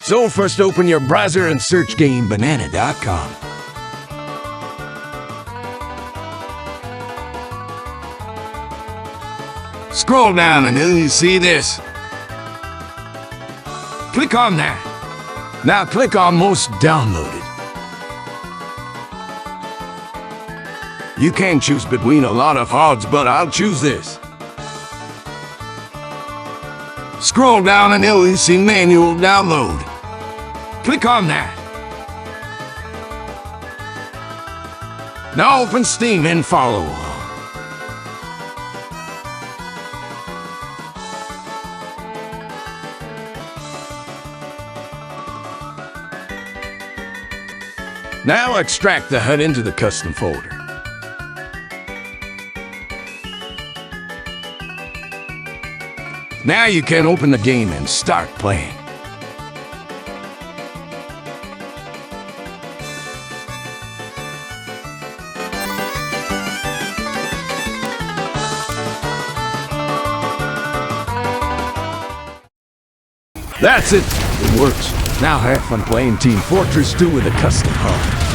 So first open your browser and search GameBanana.com. Scroll down until you see this. Click on that. Now click on Most Downloaded. You can choose between a lot of HUDs, but I'll choose this. Scroll down until you see Manual Download. Click on that. Now open Steam and follow along. Now extract the HUD into the custom folder. Now you can open the game and start playing. That's it. It works. Now have fun playing Team Fortress 2 with a custom HUD.